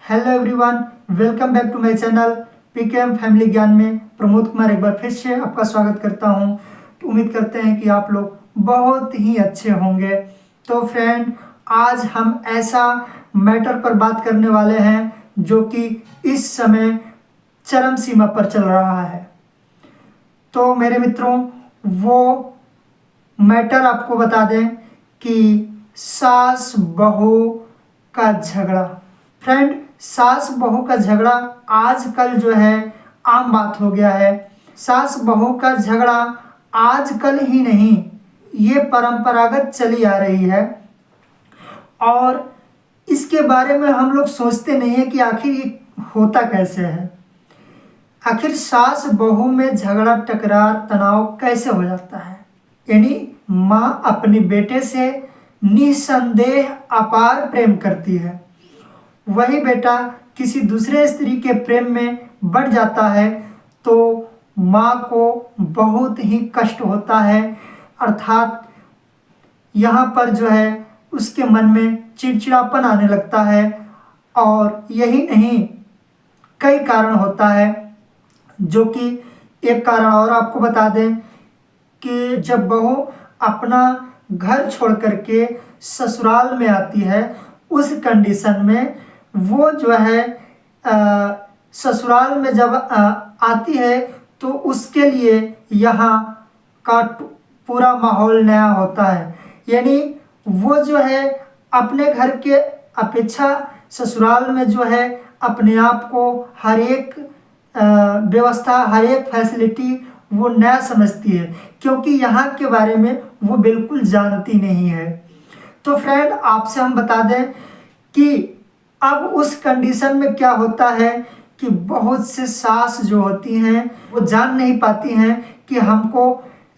Hello everyone, welcome back to my channel PKM family ज्ञान में प्रमोद कुमार एक बार फिर से आपका स्वागत करता हूं। उम्मीद करते हैं कि आप लोग बहुत ही अच्छे होंगे। तो फ्रेंड, आज हम ऐसा मैटर पर बात करने वाले हैं जो कि इस समय चरम सीमा पर चल रहा है। तो मेरे मित्रों, वो मैटर आपको बता दें कि सास बहू का झगड़ा। फ्रेंड, सास बहू का झगड़ा आजकल जो है आम बात हो गया है। सास बहू का झगड़ा आजकल ही नहीं, ये परंपरागत चली आ रही है और इसके बारे में हम लोग सोचते नहीं है कि आखिर ये होता कैसे है। आखिर सास बहू में झगड़ा टकरार तनाव कैसे हो जाता है। यानी माँ अपने बेटे से निसंदेह अपार प्रेम करती है, वही बेटा किसी दूसरे स्त्री के प्रेम में बढ़ जाता है तो माँ को बहुत ही कष्ट होता है। अर्थात यहाँ पर जो है उसके मन में चिड़चिड़ापन आने लगता है। और यही नहीं, कई कारण होता है, जो कि एक कारण और आपको बता दें कि जब बहू अपना घर छोड़ करके ससुराल में आती है, उस कंडीशन में वो जो है ससुराल में जब आती है तो उसके लिए यहाँ का पूरा माहौल नया होता है। यानी वो जो है अपने घर के अपेक्षा ससुराल में जो है अपने आप को हर एक व्यवस्था, हर एक फैसिलिटी वो नया समझती है, क्योंकि यहाँ के बारे में वो बिल्कुल जानती नहीं है। तो फ्रेंड, आपसे हम बता दें कि अब उस कंडीशन में क्या होता है कि बहुत से सास जो होती हैं वो जान नहीं पाती हैं कि हमको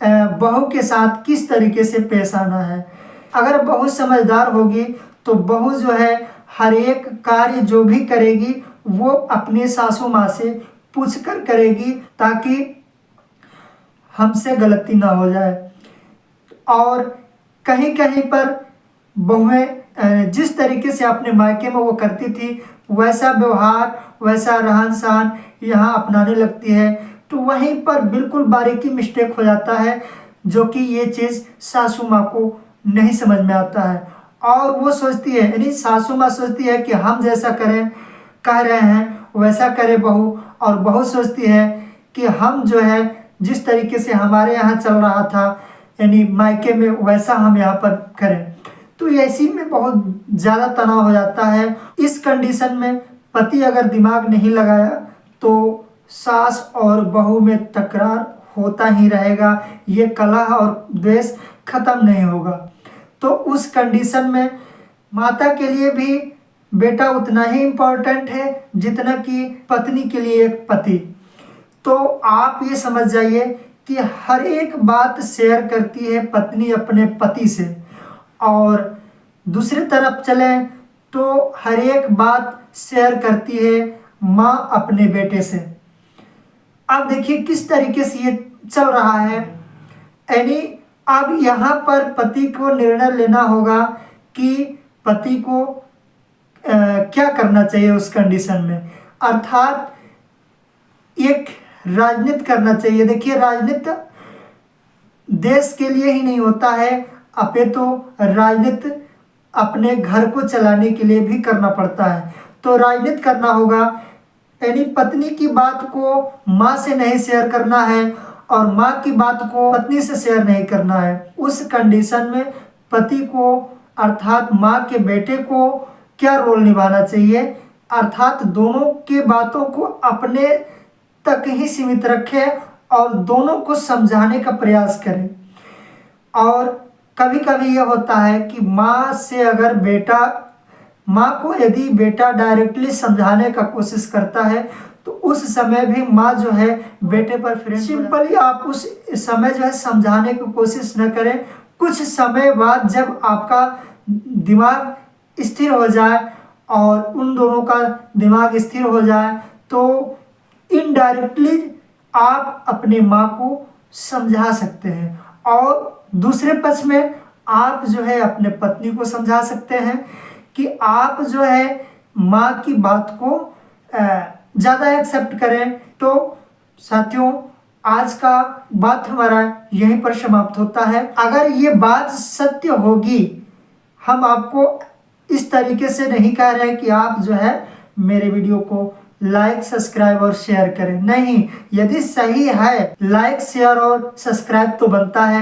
बहू के साथ किस तरीके से पेश आना है। अगर बहू समझदार होगी तो बहू जो है हर एक कार्य जो भी करेगी वो अपने सासू माँ से पूछ कर करेगी, ताकि हमसे गलती ना हो जाए। और कहीं कहीं पर बहुएं जिस तरीके से अपने मायके में वो करती थी वैसा व्यवहार, वैसा रहन सहन यहाँ अपनाने लगती है, तो वहीं पर बिल्कुल बारीकी मिस्टेक हो जाता है, जो कि ये चीज़ सासू माँ को नहीं समझ में आता है। और वो सोचती है, यानी सासू माँ सोचती है कि हम जैसा करें कह रहे हैं वैसा करे बहू, और बहू सोचती है कि हम जो है जिस तरीके से हमारे यहाँ चल रहा था यानी मायके में वैसा हम यहाँ पर करें। तो ऐसी में बहुत ज़्यादा तनाव हो जाता है। इस कंडीशन में पति अगर दिमाग नहीं लगाया तो सास और बहू में तकरार होता ही रहेगा, ये कलह और द्वेष खत्म नहीं होगा। तो उस कंडीशन में माता के लिए भी बेटा उतना ही इम्पोर्टेंट है जितना कि पत्नी के लिए एक पति। तो आप ये समझ जाइए कि हर एक बात शेयर करती है पत्नी अपने पति से, और दूसरी तरफ चलें तो हर एक बात शेयर करती है माँ अपने बेटे से। अब देखिए किस तरीके से ये चल रहा है। यानी अब यहाँ पर पति को निर्णय लेना होगा कि पति को क्या करना चाहिए उस कंडीशन में। अर्थात एक राजनीति करना चाहिए। देखिए, राजनीति देश के लिए ही नहीं होता है, अपितु राजनीति अपने घर को चलाने के लिए भी करना पड़ता है। तो राजनीति करना होगा, यानी पत्नी की बात को माँ से नहीं शेयर करना है और माँ की बात को पत्नी से शेयर नहीं करना है। उस कंडीशन में पति को अर्थात माँ के बेटे को क्या रोल निभाना चाहिए, अर्थात दोनों की बातों को अपने तक ही सीमित रखें और दोनों को समझाने का प्रयास करें। और कभी कभी यह होता है कि माँ से अगर माँ को यदि बेटा डायरेक्टली समझाने का कोशिश करता है तो उस समय भी माँ जो है बेटे पर फिर सिंपली आप उस समय जो है समझाने की कोशिश न करें। कुछ समय बाद जब आपका दिमाग स्थिर हो जाए और उन दोनों का दिमाग स्थिर हो जाए तो इनडायरेक्टली आप अपने माँ को समझा सकते हैं, और दूसरे पक्ष में आप जो है अपने पत्नी को समझा सकते हैं कि आप जो है माँ की बात को ज़्यादा एक्सेप्ट करें। तो साथियों, आज का बात हमारा यहीं पर समाप्त होता है। अगर ये बात सत्य होगी, हम आपको इस तरीके से नहीं कह रहे कि आप जो है मेरे वीडियो को लाइक, सब्सक्राइब और शेयर करें, नहीं। यदि सही है, लाइक, शेयर और सब्सक्राइब तो बनता है।